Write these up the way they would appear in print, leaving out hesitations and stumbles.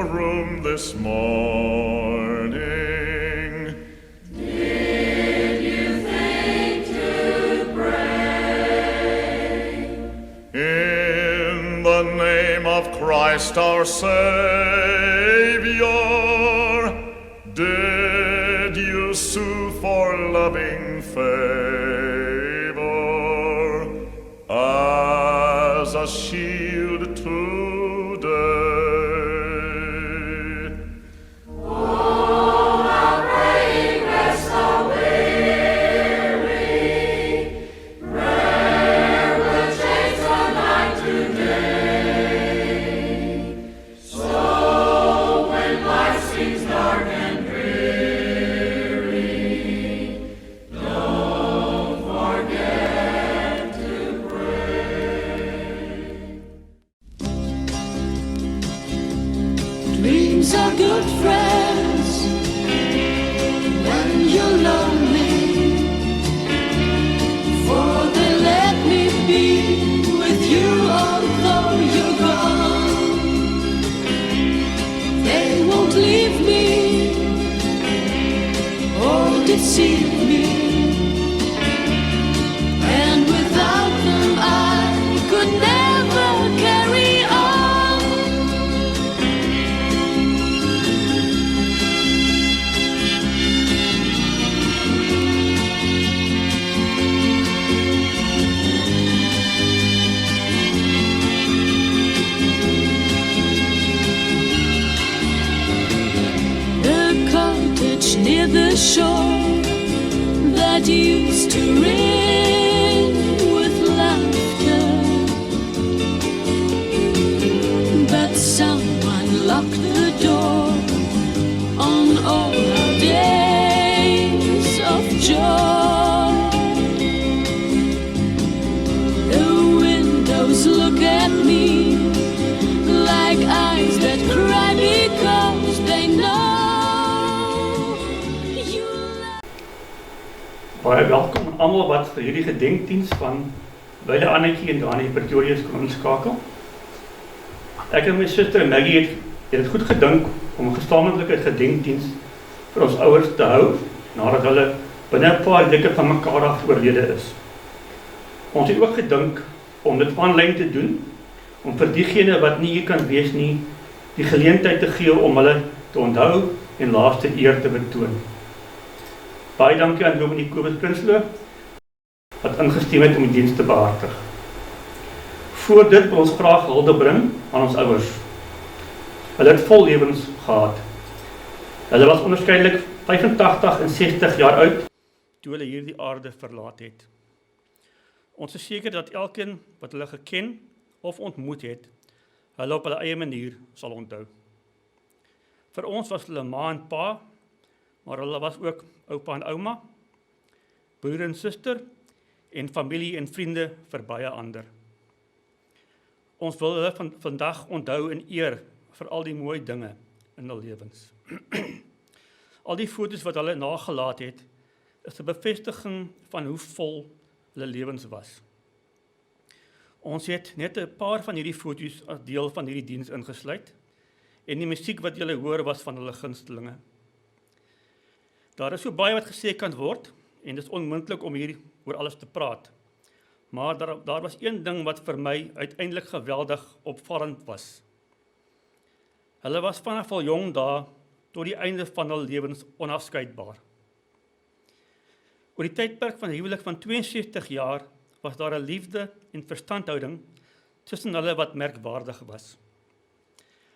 room this morning. Did you think to pray? In the name of Christ our Savior, did you sue for loving favor as a shield today? Oh, how praying rest the weary, prayer will change the night to day. So when life seems dark and dreary, don't forget to pray. Dreams are good friends when you're lonely, for they let me be with you although you're gone. They won't leave me or deceive me, and without them I could never carry on. The cottage near the shore that used to ring with laughter, but someone locked the door on all our days of joy. The windows look at me like eyes that cry because they know you love. Baie welkom aan almal wat vir hierdie gedenkdiens van beide Annetjie en Dani Pretoria kon inskakel. Ek en my suster Maggie het goed gedink om 'n gesamentlike gedenkdiens vir ons ouers te hou nadat hulle binne 'n paar weke van mekaar af oorlede is. Ons het ook gedink om dit aanlyn te doen om vir diegene wat nie hier kan wees nie die geleentheid te gee om hulle te onthou en laaste eer te betoon. Baie dankie aan Dominee Kobus Prinsloo wat ingestem het om die diens te behartig. Voor dit wil ons graag hulde bring aan ons ouers. Hulle het vol lewens gehad. Hulle was onderskeidelik 85 en 60 jaar oud toe hulle hierdie aarde verlaat het. Ons is seker dat elkeen wat hulle geken of ontmoet het, hulle op hulle eie manier sal onthou. Vir ons was hulle ma en pa, maar hulle was ook oupa en ouma, broer en suster, en familie en vriende vir baie ander. Ons wil hulle vandag onthou en eer vir al die mooi dinge in hul lewens. Al die foto's wat hulle nagelaat het, is 'n bevestiging van hoe vol hulle lewens was. Ons het net 'n paar van hierdie foto's as deel van hierdie diens ingesluit, en die musiek wat julle hoor was van hulle gunstelinge. Daar is so baie wat gesê kan word, en dit is onmoontlik om hier oor alles te praat. Maar daar was een ding wat vir my uiteindelik geweldig opvallend was. Hulle was vanaf al jong dae tot die einde van hul lewens onafskeidbaar. Oor die tydperk van huwelik van 62 jaar was daar 'n liefde en verstandhouding tussen hulle wat merkwaardig was.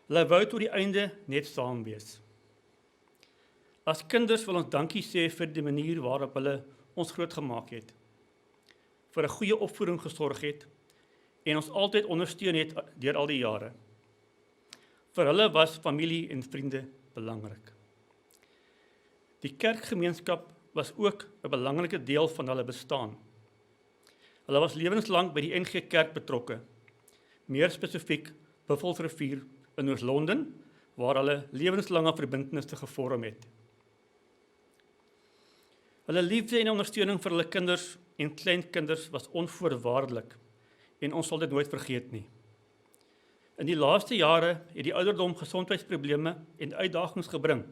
Hulle wou tot die einde net saam wees. As kinders wil ons dankie sê vir die manier waarop hulle ons grootgemaak het, vir 'n goeie opvoeding gesorg het en ons altyd ondersteun het deur al die jare. Vir hulle was familie en vriende belangrik. Die kerkgemeenskap was ook 'n belangrike deel van hulle bestaan. Hulle was lewenslang by die NG Kerk betrokke, meer spesifiek Buffelsrivier in Oos-London, waar hulle lewenslange verbintenisse gevorm het. Hulle liefde en ondersteuning vir hulle kinders en kleinkinders was onvoorwaardelik en ons sal dit nooit vergeet nie. In die laaste jare het die ouderdom gesondheidsprobleme en uitdagings gebring.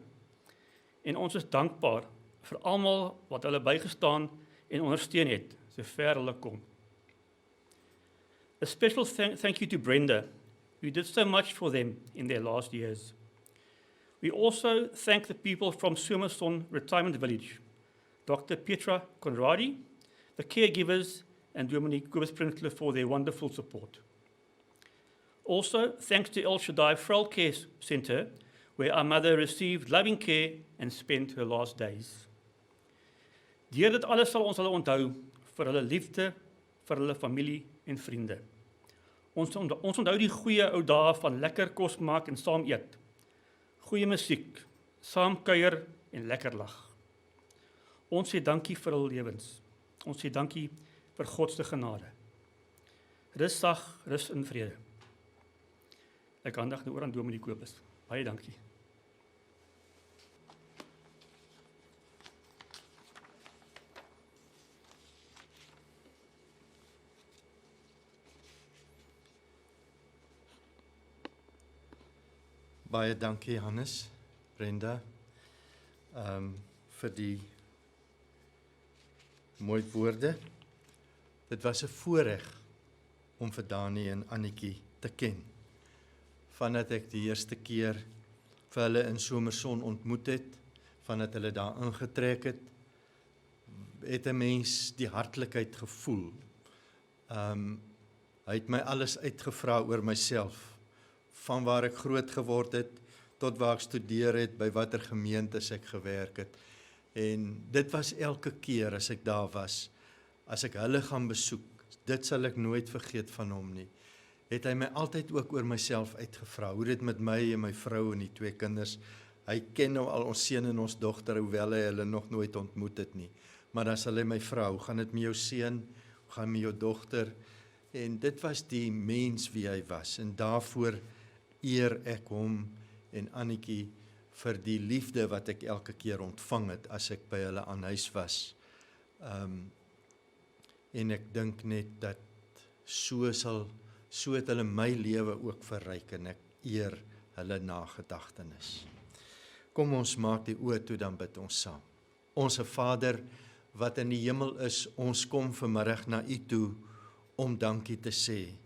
En ons is dankbaar vir almal wat hulle bygestaan en ondersteun het, sover hulle kon. A special thank you to Brenda, who did so much for them in their last years. We also thank the people from Somerson Retirement Village, Dr. Petra Conradi, the caregivers, and Dominique Gubbersprinkler for their wonderful support. Also, thanks to El Shaddai Frail Care Centre, where our mother received loving care and spent her last days. Deur dit alles sal ons hulle onthou vir hulle liefde, vir hulle familie en vriende. Ons onthou die goeie ou dae van lekker kos maak en saam eet, goeie musiek, saam kuier en lekker lag. Ons sê dankie vir hul lewens. Ons sê dankie vir God se genade. Rus sag, rus in vrede. Ek handig nou oor aan Dominee Kobus. Baie dankie. Baie dankie Hannes, Brenda, vir die mooi woorde. Dit was 'n voorreg om vir Dani en Annetjie te ken. Vandat ek die eerste keer vir hulle in Somerson ontmoet het, vandat hulle daar ingetrek het, het 'n mens die hartlikheid gevoel. Hy het my alles uitgevra oor myself, van waar ek groot geword het, tot waar ek studeer het, by watter gemeentes ek gewerk het. En dit was elke keer as ek daar was, as ek hulle gaan besoek, dit sal ek nooit vergeet van hom nie, het hy my altyd ook oor myself uitgevra, hoe dit met my en my vrou en die 2 kinders, hy ken nou al ons seun en ons dogter, hoewel hy hulle nog nooit ontmoet het nie, maar dan sal hy my vra, hoe gaan dit met jou seun, hoe gaan met jou dogter, en dit was die mens wie hy was, en daarvoor eer ek hom en Annetjie vir die liefde wat ek elke keer ontvang het as ek by hulle aan huis was. En ek dink net dat so het hulle my lewe ook verryk en ek eer hulle nagedagtenis. Kom ons maak die oë toe, dan bid ons saam. Onse Vader wat in die hemel is, ons kom vanmiddag na U toe om dankie te sê.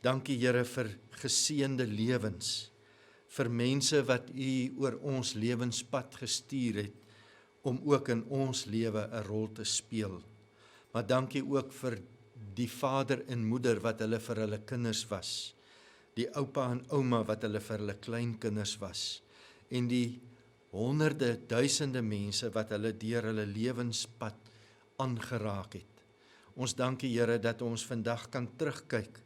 Dankie Here vir geseënde lewens, vir mense wat U oor ons lewenspad gestuur het, om ook in ons lewe 'n rol te speel. Maar dankie ook vir die vader en moeder wat hulle vir hulle kinders was, die oupa en ouma wat hulle vir hulle kleinkinders was, en die honderde, duisende mense wat hulle deur hulle lewenspad aangeraak het. Ons dankie Here dat ons vandag kan terugkyk,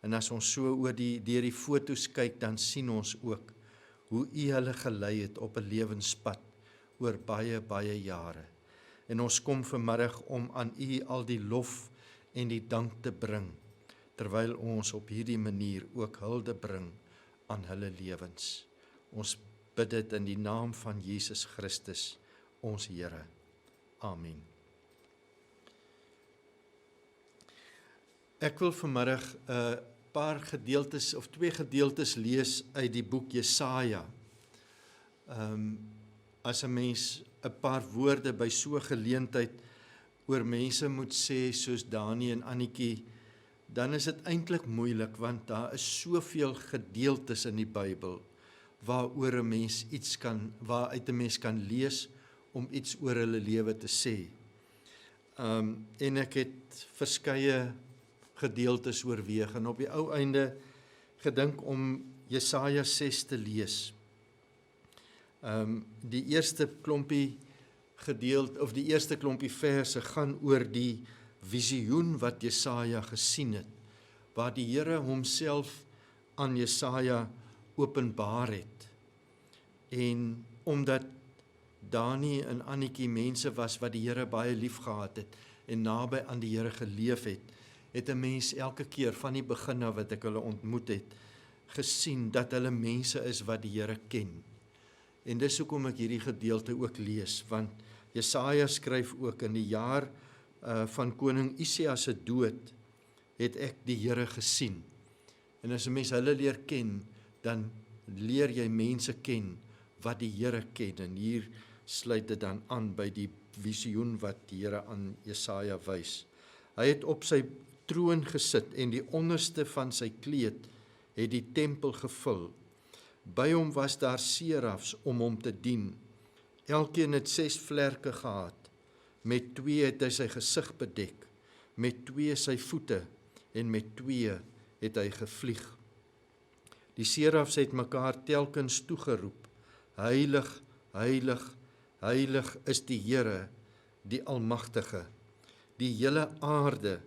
en as ons so deur die foto's kyk, dan sien ons ook hoe U hulle gelei het op 'n lewenspad oor baie, baie jare. En ons kom vanmiddag om aan U al die lof en die dank te bring, terwyl ons op hierdie manier ook hulde bring aan hulle lewens. Ons bid dit in die naam van Jesus Christus, ons Here. Amen. Ek wil vanmiddag 'n paar gedeeltes of 2 gedeeltes lees uit die boek Jesaja. As 'n mens 'n paar woorde by so 'n geleentheid oor mense moet sê soos Dani en Annetjie, dan is dit eintlik moeilik, want daar is soveel gedeeltes in die Bybel waaruit 'n mens kan lees om iets oor hulle lewe te sê. En ek het verskeie gedeeltes oorweeg en op die ou einde gedink om Jesaja 6 te lees. Die eerste klompie gedeelte of die eerste klompie verse gaan oor die visioen wat Jesaja gesien het, waar die Here homself aan Jesaja openbaar het. En omdat Dani en Annetjie mense was wat die Here baie lief gehad het en naby aan die Here geleef het 'n mens elke keer van die begin af wat ek hulle ontmoet het, gesien dat hulle mense is wat die Here ken. En dis hoekom ek hierdie gedeelte ook lees, want Jesaja skryf ook in die jaar van koning Usia se dood, het ek die Here gesien. En as 'n mens hulle leer ken, dan leer jy mense ken wat die Here ken. En hier sluit dit dan aan by die visioen wat die Here aan Jesaja wys. Hy het op sy troon gesit en die onderste van sy kleed het die tempel gevul. By hom was daar serafs om hom te dien. Elkeen het 6 vlerke gehad. Met 2 het hy sy gesig bedek, met 2 sy voete en met 2 het hy gevlieg. Die serafs het mekaar telkens toegeroep: Heilig, heilig, heilig is die Here, die Almagtige. Die hele aarde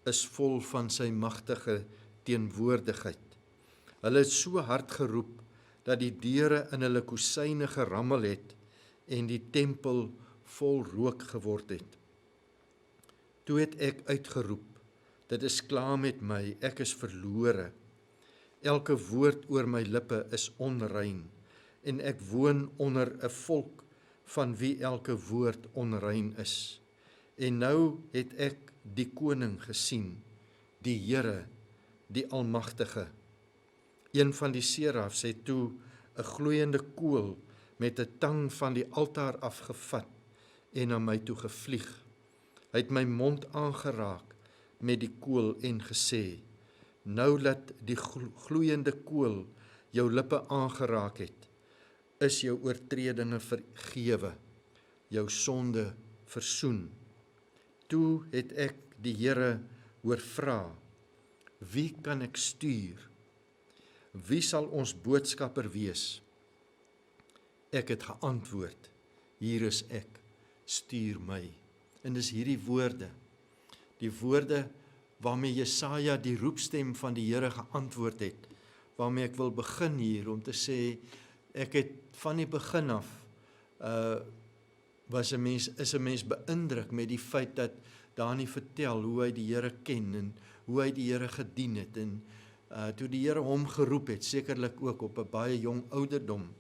is vol van sy magtige teenwoordigheid. Hulle het so hard geroep dat die deure in hulle kusyne gerammel het en die tempel vol rook geword het. Toe het ek uitgeroep: Dit is klaar met my, ek is verlore. Elke woord oor my lippe is onrein en ek woon onder 'n volk van wie elke woord onrein is. En nou het ek die koning gesien, die Here, die Almagtige. Een van die serafs het toe 'n gloeiende kool met 'n tang van die altaar afgevat en na my toe gevlieg. Hy het my mond aangeraak met die kool en gesê: Nou dat die gloeiende kool jou lippe aangeraak het, is jou oortredinge vergewe, jou sonde versoen. Toe het ek die Here hoor vra: Wie kan ek stuur? Wie sal ons boodskapper wees? Ek het geantwoord: Hier is ek, stuur my. En dis hierdie woorde, die woorde waarmee Jesaja die roepstem van die Here geantwoord het, waarmee ek wil begin hier om te sê, ek het van die begin af is 'n mens beïndruk met die feit dat Dani vertel hoe hy die Here ken en hoe hy die Here gedien het en toe die Here hom geroep het, sekerlik ook op 'n baie jong ouderdom,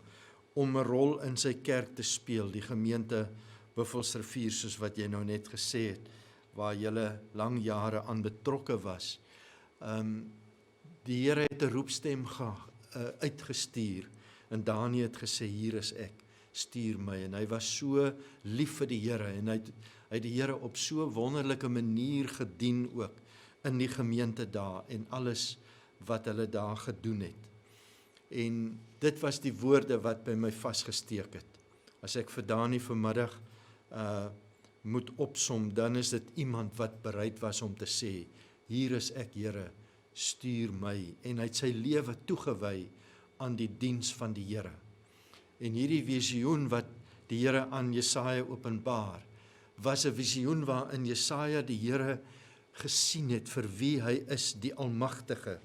om 'n rol in sy kerk te speel, die gemeente Buffelsrivier, soos wat jy nou net gesê het, waar julle lang jare aan betrokke was. Die Here het 'n roepstem uitgestuur en Dani het gesê: Hier is ek, stuur my. En hy was so lief vir die Here en hy het die Here op so 'n wonderlike manier gedien ook in die gemeente daar en alles wat hulle daar gedoen het. En dit was die woorde wat by my vasgesteek het. As ek vir Dani vanmiddag moet opsom, dan is dit iemand wat bereid was om te sê: Hier is ek, Here, stuur my. En hy het sy lewe toegewy aan die diens van die Here. En hierdie visioen wat die Here aan Jesaja openbaar, was 'n visioen waarin Jesaja die Here gesien het vir wie hy is, die Almagtige,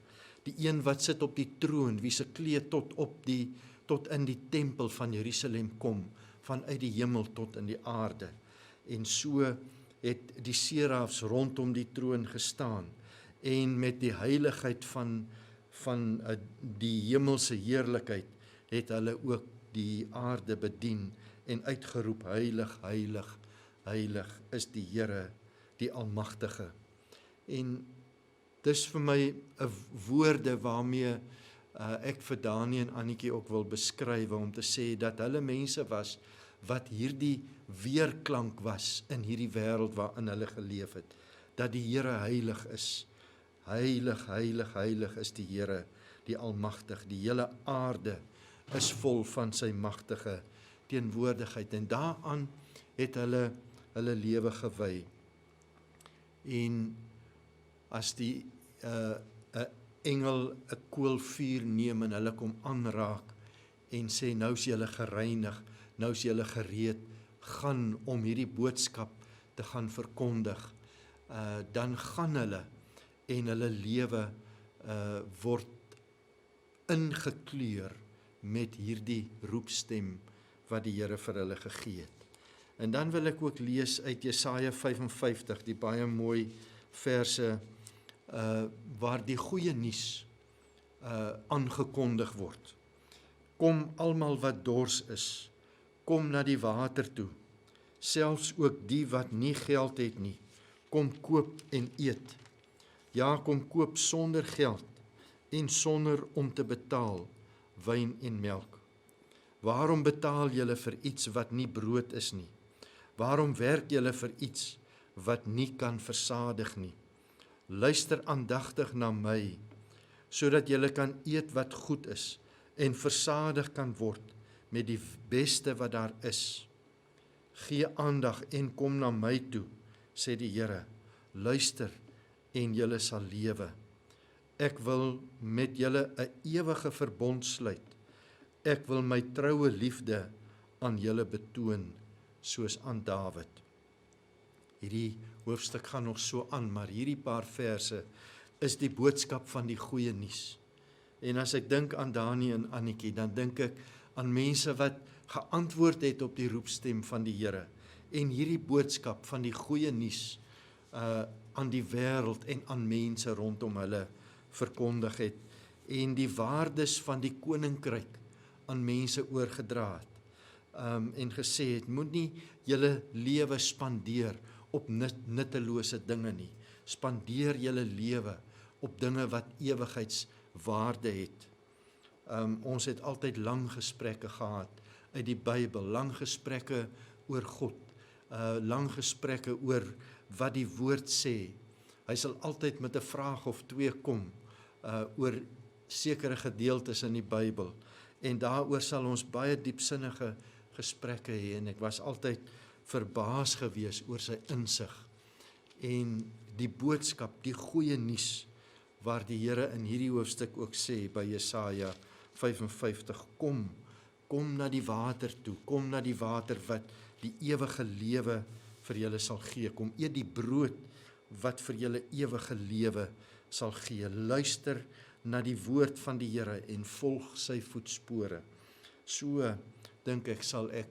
die een wat sit op die troon, wie se kleed tot in die tempel van Jerusalem kom, vanuit die hemel tot in die aarde. En so het die serafs rondom die troon gestaan en met die heiligheid van die hemelse heerlikheid het hulle ook die aarde bedien en uitgeroep: Heilig, heilig, heilig is die Here, die Almagtige. En dis vir my 'n woorde waarmee ek vir Dani en Annetjie ook wil beskryf, om te sê dat hulle mense was wat hierdie weerklank was in hierdie wêreld waarin hulle geleef het, dat die Here heilig is. Heilig, heilig, heilig is die Here, die Almagtig. Die hele aarde is vol van sy magtige teenwoordigheid en daaraan het hulle lewe gewy. En as die 'n engel 'n koolvuur neem en hulle kom aanraak en sê: Nou is julle gereinig, nou is julle gereed, gaan om hierdie boodskap te gaan verkondig, dan gaan hulle en hulle lewe word ingekleur met hierdie roepstem wat die Here vir hulle gegee het. En dan wil ek ook lees uit Jesaja 55, die baie mooi verse waar die goeie nuus aangekondig word. Kom almal wat dors is, kom na die water toe, selfs ook die wat nie geld het nie, kom koop en eet. Ja, kom koop sonder geld en sonder om te betaal wyn en melk? Waarom betaal julle vir iets wat nie brood is nie? Waarom werk julle vir iets wat nie kan versadig nie? Luister aandagtig na my, sodat julle kan eet wat goed is en versadig kan word met die beste wat daar is. Gee aandag en kom na my toe, sê die Here. Luister en julle sal lewe. Ek wil met julle 'n ewige verbond sluit. Ek wil my troue liefde aan julle betoon, soos aan Dawid. Hierdie hoofstuk gaan nog so aan, maar hierdie paar verse is die boodskap van die goeie nuus. En as ek dink aan Dani en Annetjie, dan dink ek aan mense wat geantwoord het op die roepstem van die Here en hierdie boodskap van die goeie nuus aan die wêreld en aan mense rondom hulle verkondig het en die waardes van die koninkryk aan mense oorgedra het en gesê het, moet nie julle lewe spandeer op nuttelose dinge nie. Spandeer julle lewe op dinge wat ewigheidswaarde het. Ons het altyd lang gesprekke gehad uit die Bybel, lang gesprekke oor God, lang gesprekke oor wat die woord sê. Hy sal altyd met 'n vraag of twee kom oor sekere gedeeltes in die Bybel en daaroor sal ons baie diepsinnige gesprekke hê en ek was altyd verbaas gewees oor sy insig en die boodskap, die goeie nuus waar die Here in hierdie hoofstuk ook sê by Jesaja 55, kom na die water toe, kom na die water wat die ewige lewe vir julle sal gee, kom eet die brood wat vir julle ewige lewe sal gee, luister na die woord van die Here en volg sy voetspore. So dink ek sal ek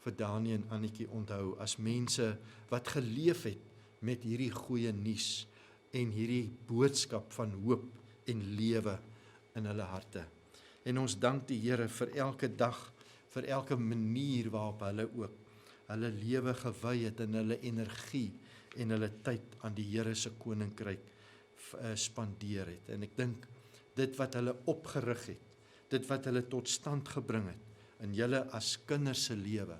vir Dani en Annetjie onthou as mense wat geleef het met hierdie goeie nuus en hierdie boodskap van hoop en lewe in hulle harte. En ons dank die Here vir elke dag, vir elke manier waarop hulle ook hulle lewe gewy het en hulle energie en hulle tyd aan die Here se koninkryk spandeer het. En ek dink dit wat hulle opgerig het, dit wat hulle tot stand gebring het in julle as kinders se lewe,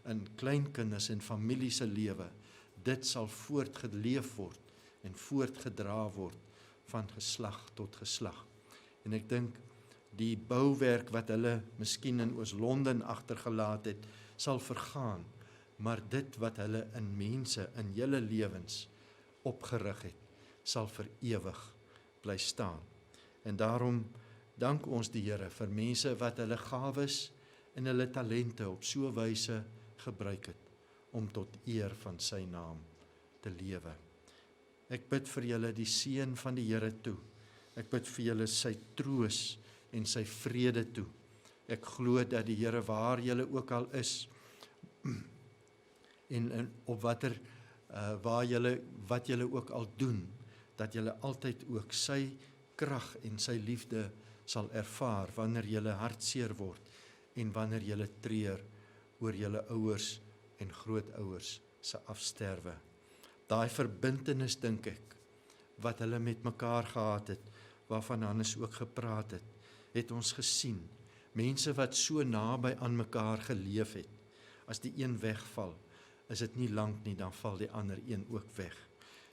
in kleinkinders en familie se lewe, dit sal voortgeleef word en voortgedra word van geslag tot geslag. En ek dink die bouwerk wat hulle miskien in Oos-London agtergelaat het, sal vergaan, maar dit wat hulle in mense, in julle lewens opgerig het, sal vir ewig bly staan. En daarom dank ons die Here vir mense wat hulle gawes en hulle talente op so 'n wyse gebruik het om tot eer van sy naam te lewe. Ek bid vir julle die seën van die Here toe. Ek bid vir julle sy troos en sy vrede toe. Ek glo dat die Here waar julle ook al is en op wat julle ook al doen, dat julle altyd ook sy krag en sy liefde sal ervaar wanneer julle hartseer word en wanneer julle treur oor julle ouers en grootouers se afsterwe. Daai verbintenis, dink ek, wat hulle met mekaar gehad het, waarvan Hannes ook gepraat het ons gesien. Mense wat so naby aan mekaar geleef het, as die een wegval, is dit nie lank nie, dan val die ander een ook weg.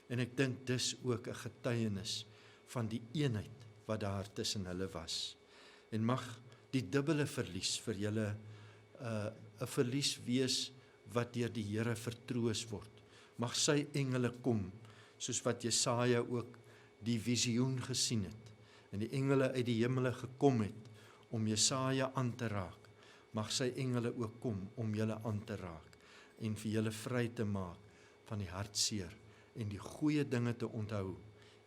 En ek dink dis ook 'n getuienis van die eenheid wat daar tussen hulle was. En mag die dubbele verlies vir julle 'n verlies wees wat deur die Here vertroos word. Mag sy engele kom, soos wat Jesaja ook die visioen gesien het, en die engele uit die hemele gekom het, om Jesaja aan te raak. Mag sy engele ook kom om julle aan te raak, en vir julle vry te maak van die hartseer, en die goeie dinge te onthou,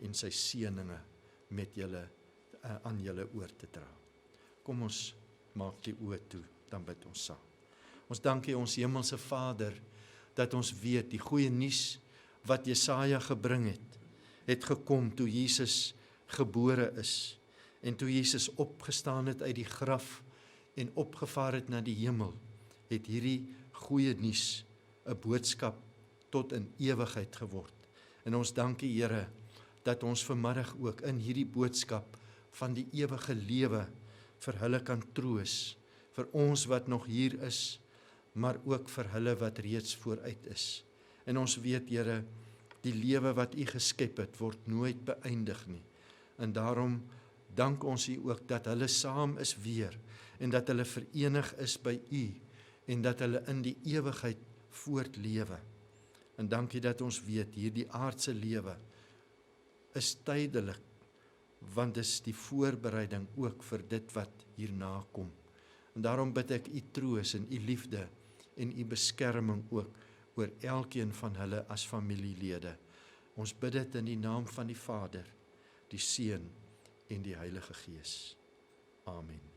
en sy seëninge met julle, aan julle oor te dra. Kom ons maak die oë toe, dan bid ons saam. Ons dank U, ons hemelse Vader, dat ons weet, die goeie nuus wat Jesaja gebring het gekom toe Jesus gebore is, en toe Jesus opgestaan het uit die graf, en opgevaar het na die hemel, het hierdie goeie nuus 'n boodskap tot in ewigheid geword. En ons dank U, Here, dat ons vanmiddag ook in hierdie boodskap van die ewige lewe vir hulle kan troos, vir ons wat nog hier is, maar ook vir hulle wat reeds vooruit is. En ons weet, Here, die lewe wat U geskep het, word nooit beëindig nie. En daarom dank ons U ook dat hulle saam is weer, en dat hulle verenig is by U, en dat hulle in die ewigheid voortlewe. En dankie dat ons weet, hierdie aardse lewe is tydelik, want dis die voorbereiding ook vir dit wat hierna kom. En daarom bid ek U troos en U liefde en U beskerming ook oor elkeen van hulle as familielede. Ons bid dit in die naam van die Vader, die Seun en die Heilige Gees. Amen.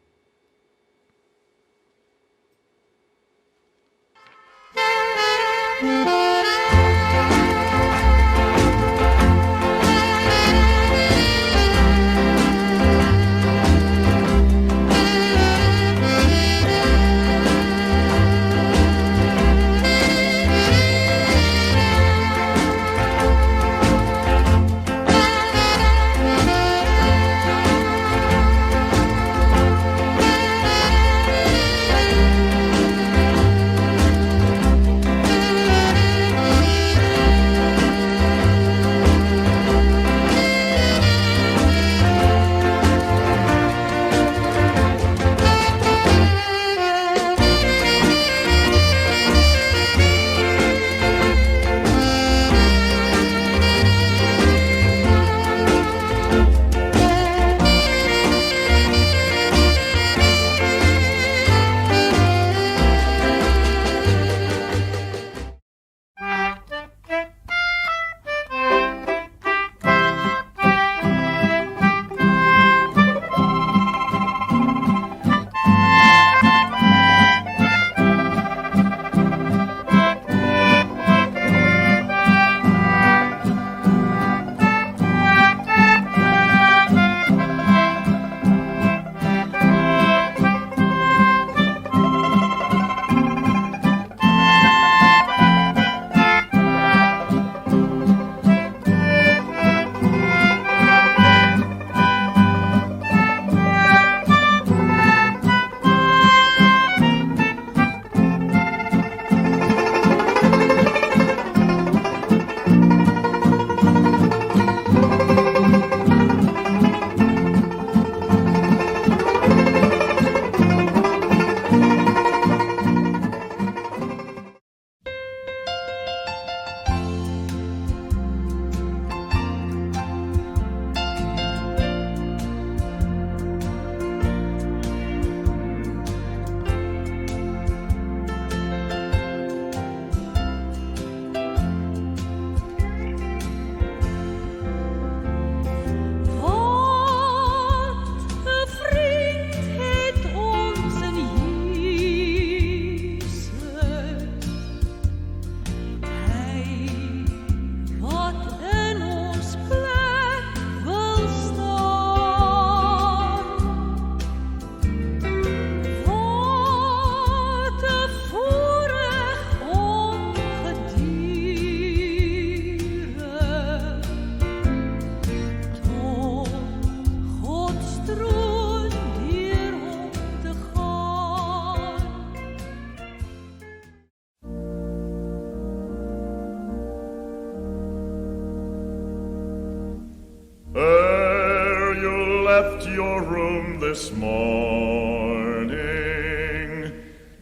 left your room this morning,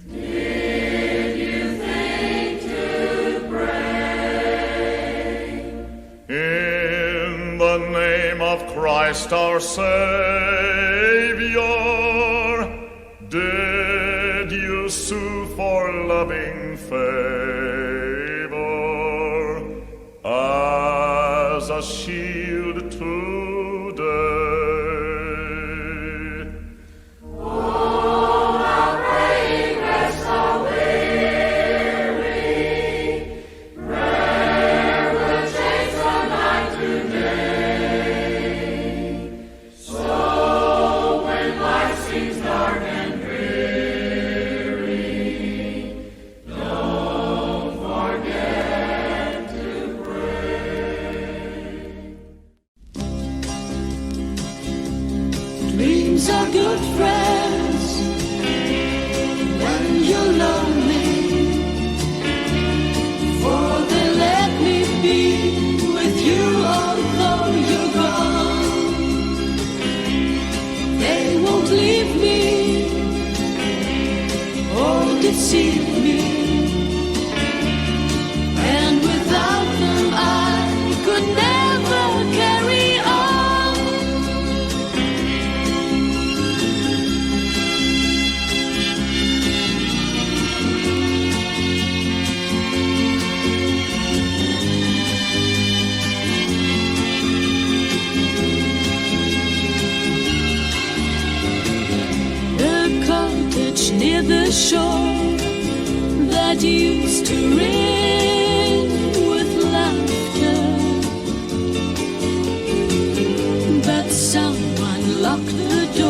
did you think to pray? in the name of Christ our Savior, did you sue for loving favor as a shield today? Oh, how praying rests are weary, prayer will change from night to day. So when life seems dark and dreary, don't forget to pray. deceive me, and without them I could never carry on. A cottage near the shore that used to ring with laughter, but someone locked the door.